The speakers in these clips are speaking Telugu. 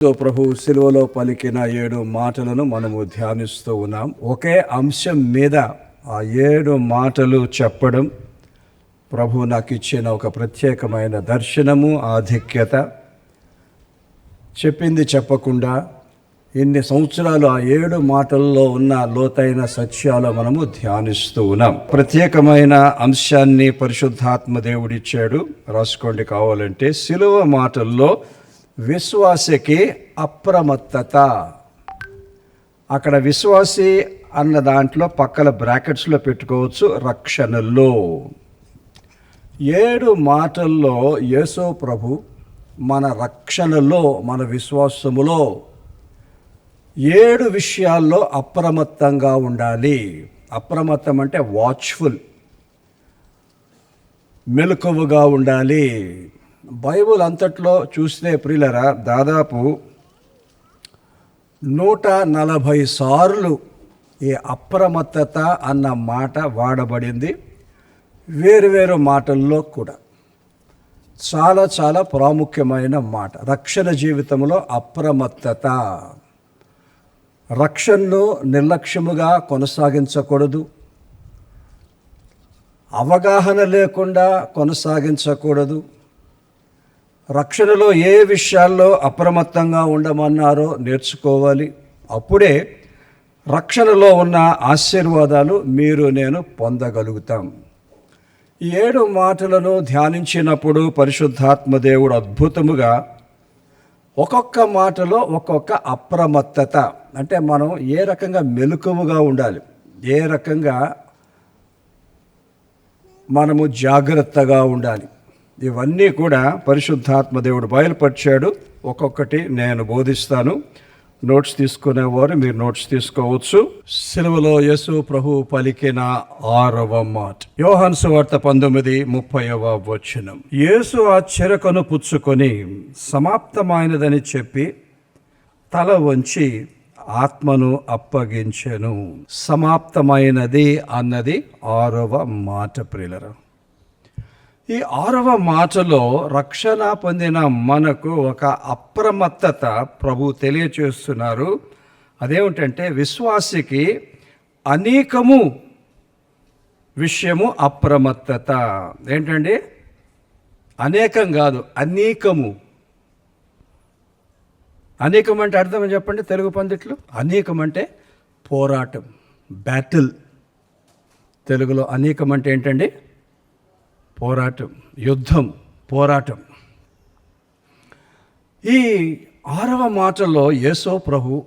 ప్రభు సిలువలో పలికిన 7 మాటలను మనము ధ్యానిస్తూ ఉన్నాం. ఒకే అంశం మీద ఆ 7 మాటలు చెప్పడం ప్రభు నాకు ఇచ్చిన ఒక ప్రత్యేకమైన దర్శనము, ఆధిక్యత. చెప్పింది చెప్పకుండా ఇన్ని సంవత్సరాలు ఆ 7 మాటల్లో ఉన్న లోతైన సత్యాలు మనము ధ్యానిస్తూ ఉన్నాం. ప్రత్యేకమైన అంశాన్ని పరిశుద్ధాత్మ దేవుడిచ్చాడు, రాసుకోండి కావాలంటే. సిలువ మాటల్లో విశ్వాసకి అప్రమత్తత. అక్కడ విశ్వాసి అన్న దాంట్లో పక్కల బ్రాకెట్స్లో పెట్టుకోవచ్చు, రక్షణలో. 7 మాటల్లో యేసు ప్రభు మన రక్షణలో, మన విశ్వాసములో 7 విషయాల్లో అప్రమత్తంగా ఉండాలి. అప్రమత్తం అంటే వాచ్ఫుల్, మెలకువగా ఉండాలి. బైబుల్ అంతట్లో చూస్తే ప్రియులరా, దాదాపు 140 సార్లు ఈ అప్రమత్తత అన్న మాట వాడబడింది. వేరువేరు మాటల్లో కూడా చాలా చాలా ప్రాముఖ్యమైన మాట. రక్షణ జీవితంలో అప్రమత్తత. రక్షణను నిర్లక్ష్యముగా కొనసాగించకూడదు, అవగాహన లేకుండా కొనసాగించకూడదు. రక్షణలో ఏ విషయాల్లో అప్రమత్తంగా ఉండమన్నారో నేర్చుకోవాలి. అప్పుడే రక్షణలో ఉన్న ఆశీర్వాదాలు మీరు నేను పొందగలుగుతాం. ఈ 7 మాటలను ధ్యానించినప్పుడు పరిశుద్ధాత్మ దేవుడు అద్భుతముగా ఒక్కొక్క మాటలో ఒక్కొక్క అప్రమత్తత, అంటే మనం ఏ రకంగా మెలకువగా ఉండాలి, ఏ రకంగా మనము జాగ్రత్తగా ఉండాలి, ఇవన్నీ కూడా పరిశుద్ధాత్మ దేవుడు బయలుపరిచాడు. ఒక్కొక్కటి నేను బోధిస్తాను. నోట్స్ తీసుకునేవారు మీరు నోట్స్ తీసుకోవచ్చు. సిలువలో యేసు ప్రభు పలికిన 6వ మాట, యోహాను సువార్త 19:30వ వచనం. యేసు ఆ చెరకును పుచ్చుకొని సమాప్తమైనదని చెప్పి తల వంచి ఆత్మను అప్పగించెను. సమాప్తమైనది అన్నది 6వ మాట ప్రియులరా. ఈ 6వ మాటలో రక్షణ పొందిన మనకు ఒక అప్రమత్తత ప్రభు తెలియచేస్తున్నారు. అదేమిటంటే, విశ్వాసికి అనేకము విషయము అప్రమత్తత. ఏంటండి? అనేకం కాదు, అనేకము. అనేకం అంటే అర్థం చెప్పండి తెలుగు పండిట్లు. అనేకం అంటే పోరాటం, బ్యాటిల్. తెలుగులో అనేకం అంటే ఏంటండి? పోరాటం, యుద్ధం, పోరాటం. ఈ 6వ మాటలో యేసు ప్రభు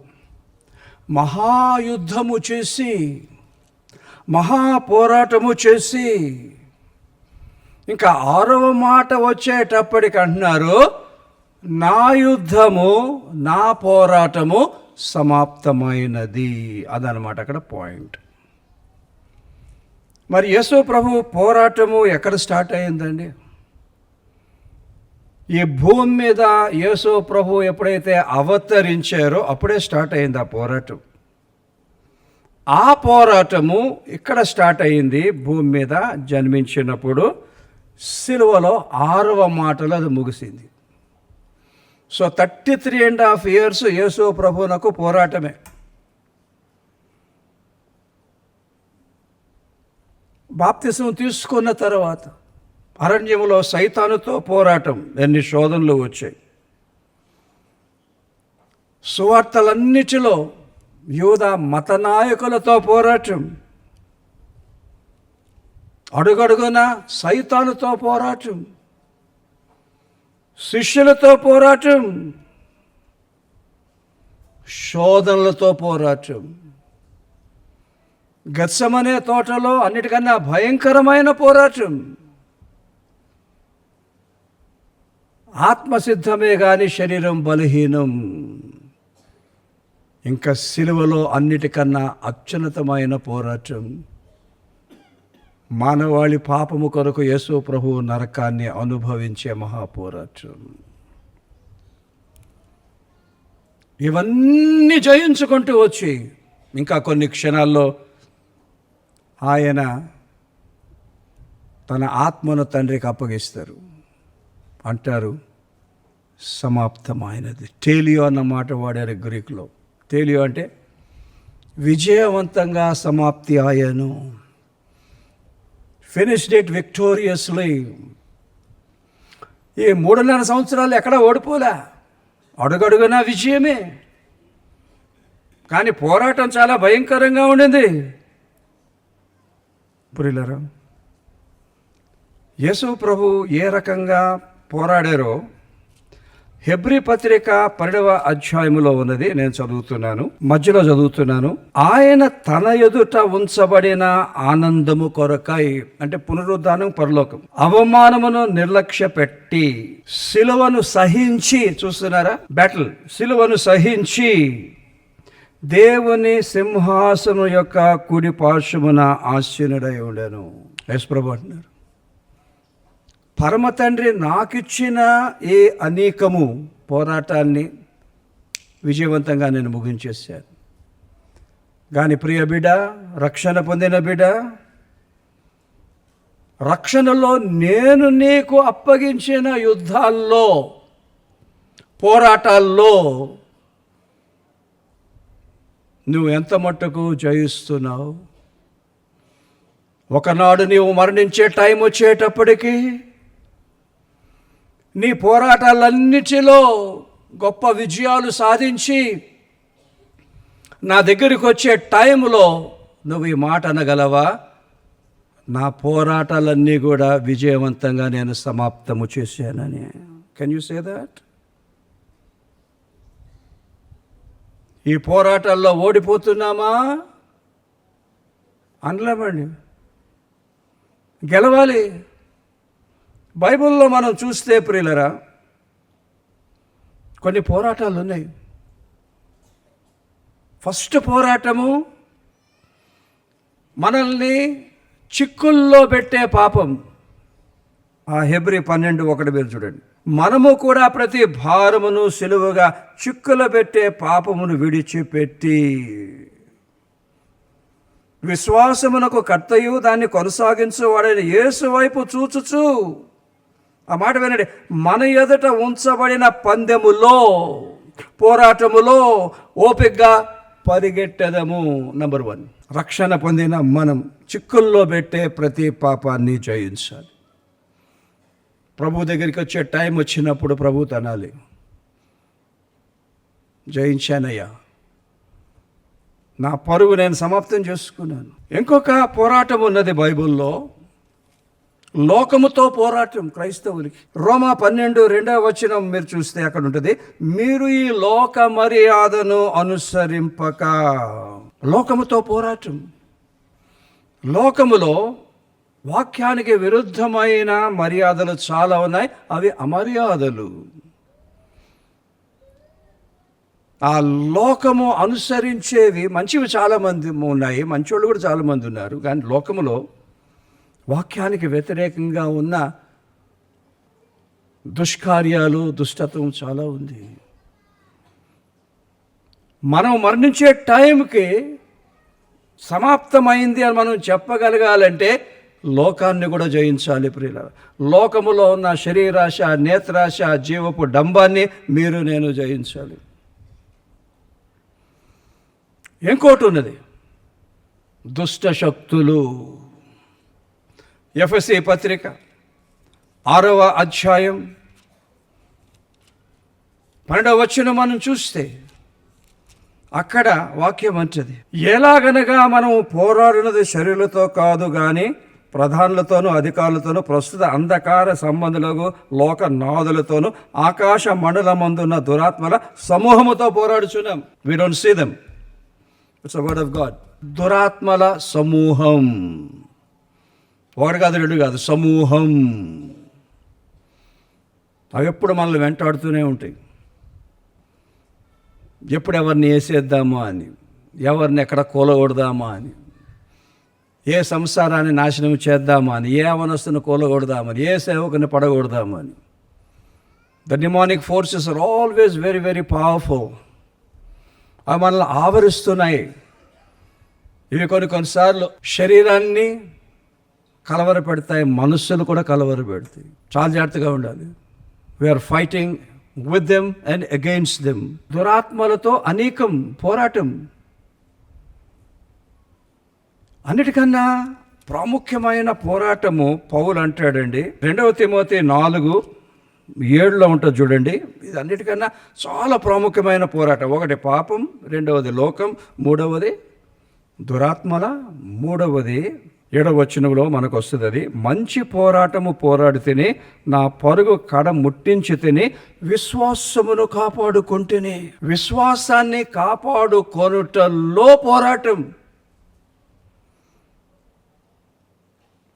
మహాయుద్ధము చేసి, మహాపోరాటము చేసి, ఇంకా 6వ మాట వచ్చేటప్పటికి అంటున్నారు, నా యుద్ధము, నా పోరాటము సమాప్తమైనది. అదనమాట అక్కడ పాయింట్. మరి యేసు ప్రభు పోరాటము ఎక్కడ స్టార్ట్ అయిందండి? ఈ భూమి మీద యేసు ప్రభు ఎప్పుడైతే అవతరించారో అప్పుడే స్టార్ట్ అయింది ఆ పోరాటం. ఆ పోరాటము ఇక్కడ స్టార్ట్ అయింది. భూమి మీద జన్మించినప్పుడు సిలువలో 6వ మాటలో అది ముగిసింది. సో 33.5 years యేసు ప్రభువునకు పోరాటమే. బాప్తిసం తీసుకున్న తర్వాత అరణ్యములో సైతానుతో పోరాటం, ఎన్ని శోధనలు వచ్చాయి. సువార్తలన్నిటిలో యూదా మత నాయకులతో పోరాటం, అడుగడుగున సైతానుతో పోరాటం, శిష్యులతో పోరాటం, శోధనలతో పోరాటం. గత్సమనే తోటలో అన్నిటికన్నా భయంకరమైన పోరాటం. ఆత్మసిద్ధమే కానీ శరీరం బలహీనం. ఇంకా సిలువలో అన్నిటికన్నా అత్యున్నతమైన పోరాటం. మానవాళి పాపము కొరకు యేసు ప్రభువు నరకాన్ని అనుభవించే మహాపోరాటం. ఇవన్నీ జయించుకుంటూ వచ్చి ఇంకా కొన్ని క్షణాల్లో ఆయన తన ఆత్మను తండ్రికి అప్పగిస్తారు. అంటారు, సమాప్తమైనది. టేలియో అన్న మాట వాడారు గ్రీకులో. టేలియో అంటే విజయవంతంగా సమాప్తి ఆయను. Finished it విక్టోరియస్లీ. ఈ 3.5 సంవత్సరాలు ఎక్కడ ఓడిపోలే, అడుగడుగునా విజయమే. కానీ పోరాటం చాలా భయంకరంగా ఉండింది. ప్రియులారా, యేసు ప్రభు ఏ రకంగా పోరాడారో హెబ్రీ పత్రిక 12వ అధ్యాయములో ఉన్నది. నేను చదువుతున్నాను, మధ్యలో చదువుతున్నాను. ఆయన తన ఎదుట ఉంచబడిన ఆనందము కొరకై, అంటే పునరుద్ధానం, పరలోకం, అవమానమును నిర్లక్ష్య పెట్టి సిలువను సహించి, చూస్తున్నారా, బ్యాటిల్, సిలువను సహించి దేవుని సింహాసనం యొక్క కుడి పార్శ్వమున ఆసీనుడై ఉండెను. యేసు ప్రభు అంటున్నారు, పరమ తండ్రి నాకిచ్చిన ఈ అనేకము పోరాటాన్ని విజయవంతంగా నేను ముగించేశాను. కానీ ప్రియ బిడ్డ, రక్షణ పొందిన బిడ్డ, రక్షణలో నేను నీకు అప్పగించిన యుద్ధాల్లో, పోరాటాల్లో నువ్వు ఎంత మట్టుకు జయిస్తున్నావు? ఒకనాడు నీవు మరణించే టైం వచ్చేటప్పటికీ నీ పోరాటాలన్నిటిలో గొప్ప విజయాలు సాధించి నా దగ్గరికి వచ్చే టైంలో నువ్వు ఈ మాట అనగలవా? నా పోరాటాలన్నీ కూడా విజయవంతంగా నేను సమాప్తము చేశానని. Can you say that? ఈ పోరాటాల్లో ఓడిపోతున్నామా? అనలేమండి, గెలవాలి. బైబిల్లో మనం చూస్తే ప్రియులరా, కొన్ని పోరాటాలు ఉన్నాయి. ఫస్ట్ పోరాటము మనల్ని చిక్కుల్లో పెట్టే పాపం. ఆ హెబ్రీ 12:1 మీరు చూడండి. మనము కూడా ప్రతి భారమును సులువుగా చిక్కులు పెట్టే పాపమును విడిచిపెట్టి విశ్వాసమునకు కర్తయు దాన్ని కొనసాగించువాడైన యేసు వైపు చూచుచు, ఆ మాట వినండి, మన ఎదుట ఉంచబడిన పందెములో, పోరాటములో ఓపికగా పరిగెట్టెదము. నంబర్ 1, రక్షణ పొందిన మనం చిక్కుల్లో పెట్టే ప్రతి పాపాన్ని జయించాలి. ప్రభు దగ్గరికి వచ్చే టైం వచ్చినప్పుడు ప్రభు తనాలి, జయించానయ్యా, నా పరువు నేను సమాప్తం చేసుకున్నాను. ఇంకొక పోరాటం ఉన్నది బైబిల్లో, లోకముతో పోరాటం క్రైస్తవులకి. రోమా 12:2 మీరు చూస్తే అక్కడ ఉంటుంది, మీరు ఈ లోక మర్యాదను అనుసరింపక. లోకముతో పోరాటం. లోకములో వాక్యానికి విరుద్ధమైన మర్యాదలు చాలా ఉన్నాయి, అవి అమర్యాదలు. ఆ లోకము అనుసరించేవి మంచివి చాలామంది ఉన్నాయి, మంచోళ్ళు కూడా చాలామంది ఉన్నారు. కానీ లోకములో వాక్యానికి వ్యతిరేకంగా ఉన్న దుష్కార్యాలు, దుష్టత్వం చాలా ఉంది. మనం మరణించే టైంకి సమాప్తమైంది అని మనం చెప్పగలగాలంటే లోకాన్ని కూడా జయించాలి ప్రియులారా. లోకములో ఉన్న శరీరాశ, నేత్రాశ, జీవపు డంబాన్ని మీరు నేను జయించాలి. ఇంకోటి ఉన్నది, దుష్ట శక్తులు. ఎఫెసీ పత్రిక 6వ అధ్యాయం 12వ మనం చూస్తే అక్కడ వాక్యం అంటది, ఎలాగనగా మనము పోరాడినది శరీరులతో కాదు కానీ ప్రధానులతోనూ అధికారులతోనూ ప్రస్తుత అంధకార సంబంధులకు లోక నాదులతోనూ ఆకాశ మండలమందున్న దురాత్మల సమూహముతో పోరాడుచున్నాం. We don't see them, it's a word of God. దురాత్మల సమూహం, ఒకటి కాదు, రెండు కాదు, సమూహం. అవి ఎప్పుడు మనల్ని వెంటాడుతూనే ఉంటాయి. ఎప్పుడు ఎవరిని వేసేద్దామా అని, ఎవరిని ఎక్కడ కూలగొడదామా అని, ఏ సంసారాన్ని నాశనం చేద్దామా అని, ఏ అవనస్తుని కూలగొడదామని, ఏ సేవకుని పడగొడదామని. The demonic forces are always very very powerful. అవి మనల్ని ఆవరిస్తున్నాయి. ఇవి కొన్నిసార్లు శరీరాన్ని కలవరపెడతాయి, మనస్సును కూడా కలవరపెడతాయి. చాలా జాగ్రత్తగా ఉండాలి. We're fighting with them and against them. దురాత్మలతో అనేకం పోరాటం. అన్నిటికన్నా ప్రాముఖ్యమైన పోరాటము పౌలు అంటాడండి. 2 తిమోతి 4:7 ఉంటుంది చూడండి. ఇది అన్నిటికన్నా చాలా ప్రాముఖ్యమైన పోరాటం. ఒకటి పాపం, రెండవది లోకం, మూడవది దురాత్మల, మూడవది 7వ వచనంలో మనకు వస్తుంది అది. మంచి పోరాటము పోరాడి తిని నా పరుగు కడ ముట్టించి తిని విశ్వాసమును కాపాడుకుంటేనే. విశ్వాసాన్ని కాపాడుకొనుటలో పోరాటం.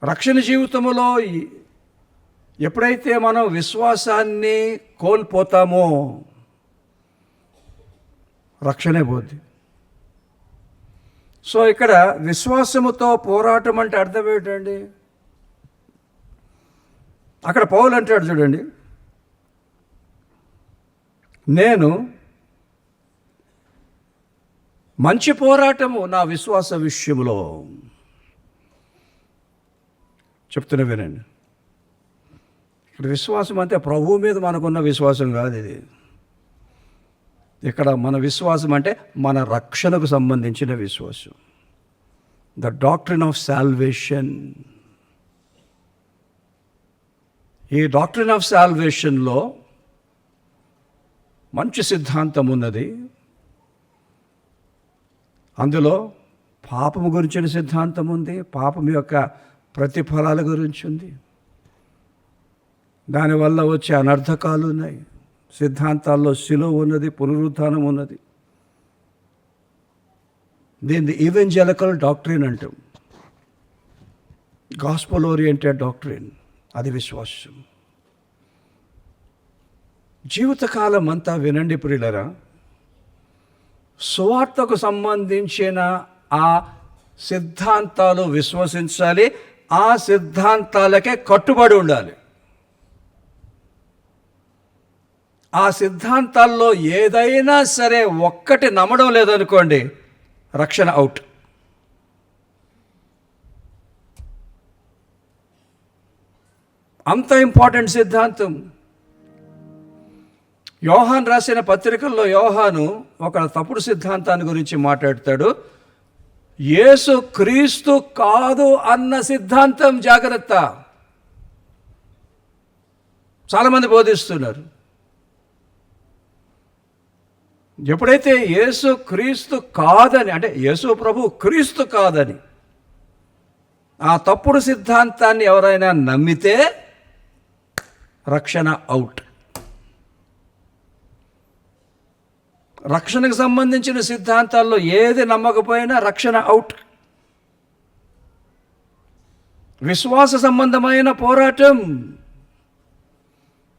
రక్షణ జీవితంలో ఎప్పుడైతే మనం విశ్వాసాన్ని కోల్పోతామో రక్షణే పోద్ది. సో ఇక్కడ విశ్వాసముతో పోరాటం అంటే అర్థం ఏంటండి? అక్కడ పౌలు అంటాడు చూడండి, నేను మంచి పోరాటము నా విశ్వాస విషయంలో చెప్తున్నా వినండి. ఇక్కడ విశ్వాసం అంటే ప్రభువు మీద మనకున్న విశ్వాసం కాదు ఇది. ఇక్కడ మన విశ్వాసం అంటే మన రక్షణకు సంబంధించిన విశ్వాసం. The doctrine of salvation. ఈ డాక్ట్రిన్ ఆఫ్ సాల్వేషన్లో మంచి సిద్ధాంతం ఉన్నది. అందులో పాపము గురించిన సిద్ధాంతం ఉంది, పాపం యొక్క ప్రతిఫలాల గురించి ఉంది, దానివల్ల వచ్చే అనర్థకాలు ఉన్నాయి. సిద్ధాంతాల్లో శిలువ ఉన్నది, పునరుత్థానం ఉన్నది. దీన్ని ఈవెంజెలికల్ డాక్ట్రిన్ అంటాం. గాస్పల్ ఓరియంటెడ్ డాక్ట్రిన్, అది విశ్వాసం. జీవితకాలం అంతా వినండి ప్రియులరా, సువార్తకు సంబంధించిన ఆ సిద్ధాంతాలు విశ్వసించాలి, ఆ సిద్ధాంతాలకే కట్టుబడి ఉండాలి. ఆ సిద్ధాంతాల్లో ఏదైనా సరే ఒక్కటి నమ్మడం లేదనుకోండి, రక్షణ అవుట్. అంత ఇంపార్టెంట్ సిద్ధాంతం. యోహాను రాసిన పత్రికల్లో యోహాను ఒక తప్పుడు సిద్ధాంతాన్ని గురించి మాట్లాడతాడు. యేసు క్రీస్తు కాదు అన్న సిద్ధాంతం జాగ్రత్త. చాలామంది బోధిస్తున్నారు. ఎప్పుడైతే యేసు క్రీస్తు కాదని, అంటే యేసు ప్రభు క్రీస్తు కాదని ఆ తప్పుడు సిద్ధాంతాన్ని ఎవరైనా నమ్మితే రక్షణ అవుట్. రక్షణకు సంబంధించిన సిద్ధాంతాల్లో ఏది నమ్మకపోయినా రక్షణ అవుట్. విశ్వాస సంబంధమైన పోరాటం.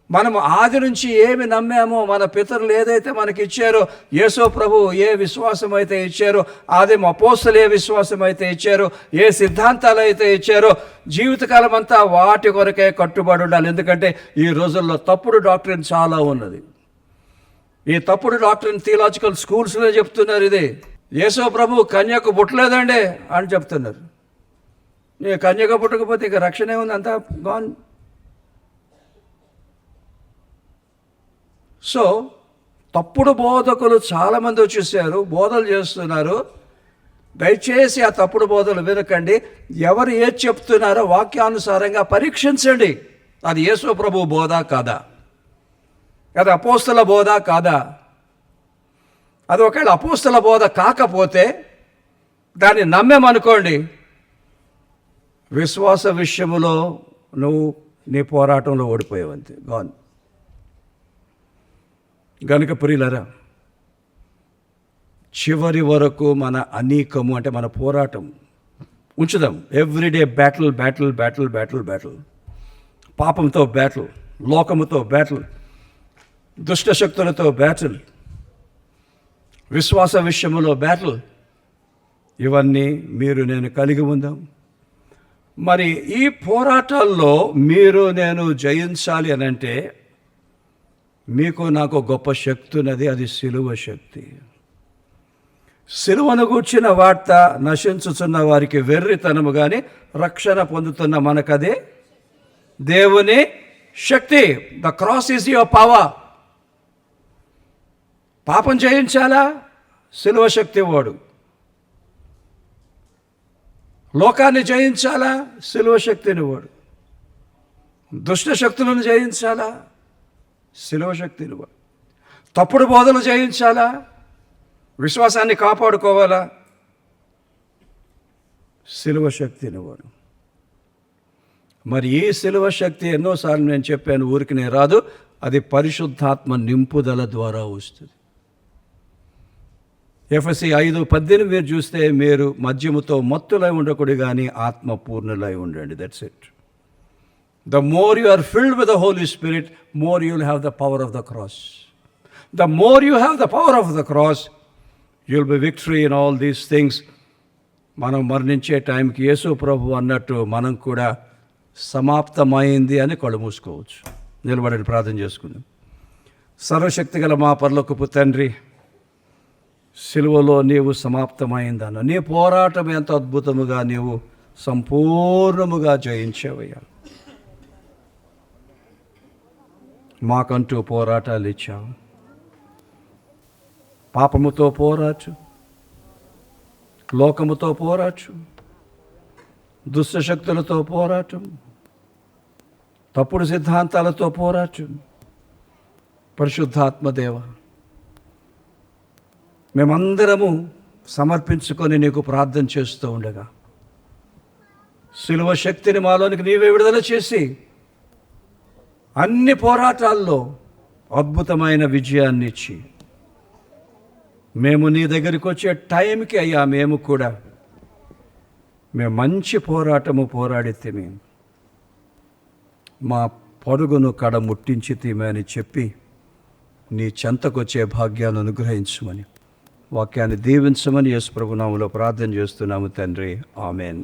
మనము ఆది నుంచి ఏమి నమ్మామో, మన పితరులు ఏదైతే మనకి ఇచ్చారో, యేసు ప్రభు ఏ విశ్వాసం అయితే ఇచ్చారో, ఆదిమ అపోస్తలు ఏ విశ్వాసం అయితే ఇచ్చారో, ఏ సిద్ధాంతాలు అయితే ఇచ్చారో, జీవితకాలం అంతా వాటి కొరకే కట్టుబడి ఉండాలి. ఎందుకంటే ఈ రోజుల్లో తప్పుడు డాక్ట్రిన్ చాలా ఉన్నది. ఈ తప్పుడు డాక్ట్రిన్ థియలాజికల్ స్కూల్స్లో చెప్తున్నారు. ఇది యేసు ప్రభు కన్యకు పుట్టలేదండి అని చెప్తున్నారు. నీ కన్యకు పుట్టకపోతే ఇక రక్షణ ఏముంది, అంతా గాన్. సో తప్పుడు బోధకులు చాలామంది వచ్చేసారు, బోధలు చేస్తున్నారు. దయచేసి ఆ తప్పుడు బోధలు వినకండి. ఎవరు ఏది చెప్తున్నారో వాక్యానుసారంగా పరీక్షించండి. అది యేసు ప్రభు బోధ కాదా, అది అపోస్తల బోధ కాదా? అది ఒకవేళ అపోస్తల బోధ కాకపోతే దాన్ని నమ్మేమనుకోండి, విశ్వాస విషయంలో నువ్వు నీ పోరాటంలో ఓడిపోయావంతే, గాన్. గనుక ప్రియులరా, చివరి వరకు మన అనేకము అంటే మన పోరాటం ఉంచుదాం. Everyday battle battle battle battle battle. పాపంతో బ్యాటిల్, లోకముతో బ్యాటిల్, దుష్టశక్తులతో బ్యాటిల్, విశ్వాస విషయంలో బ్యాటిల్. ఇవన్నీ మీరు నేను కలిగి ఉందాం. మరి ఈ పోరాటాల్లో మీరు నేను జయించాలి అని అంటే మీకు నాకు గొప్ప శక్తి ఉన్నది. అది సిలువ శక్తి. సిలువను గూర్చిన వార్త నశించుచున్న వారికి వెర్రితనము, కానీ రక్షణ పొందుతున్న మనకదే దేవుని శక్తి. The cross is your power. పాపం జయించాలా? సిలువ శక్తి వాడు. లోకాన్ని జయించాలా? సిలువ శక్తిని వాడు. దుష్ట శక్తులను జయించాలా? సిలువ శక్తిని వాడు. తప్పుడు బోధలు జయించాలా? విశ్వాసాన్ని కాపాడుకోవాలా? సిలువ శక్తిని వాడు. మరి ఈ సిలువ శక్తి ఎన్నోసార్లు నేను చెప్పాను, ఊరికినే రాదు. అది పరిశుద్ధాత్మ నింపుదల ద్వారా వస్తుంది. ఎఫెసీ 5:18 మీరు చూస్తే, మీరు మద్యముతో మత్తులై ఉండకూడదు కానీ ఆత్మపూర్ణులై ఉండండి. That's it. The more you are filled with the Holy Spirit, more you will have the power of the cross. The more you have the power of the cross, you will be victory in all these things. మనం మరణించే టైంకి యేసు ప్రభు అన్నట్టు మనం కూడా సమాప్తమైంది అని కళ్ళు మూసుకోవచ్చు. నిలబడి ప్రార్థన చేసుకుందాం. సర్వశక్తి గల మా పరలోకపు తండ్రి, సిలువలో నీవు సమాప్తమైందన్న నీ పోరాటం ఎంత అద్భుతముగా నీవు సంపూర్ణముగా జయించావయ్యా. మాకంటూ పోరాటాలు ఇచ్చావు. పాపముతో పోరాచు, లోకముతో పోరాచు, దుష్టశక్తులతో పోరాటం, తప్పుడు సిద్ధాంతాలతో పోరాటం. పరిశుద్ధాత్మదేవ, మేమందరము సమర్పించుకొని నీకు ప్రార్థన చేస్తూ ఉండగా సిలువ శక్తిని మాలోనికి నీవే విడుదల చేసి అన్ని పోరాటాల్లో అద్భుతమైన విజయాన్ని ఇచ్చి మేము నీ దగ్గరికి వచ్చే టైంకి అయ్యా మేము మంచి పోరాటము పోరాడితే మా పరుగును కడ ముట్టించితేమే అని చెప్పి నీ చెంతకొచ్చే భాగ్యాన్ని అనుగ్రహించమని, వాక్యాన్ని దీవించమని యేసు ప్రభు నామములో ప్రార్థన చేస్తున్నాము తండ్రి. ఆమెన్.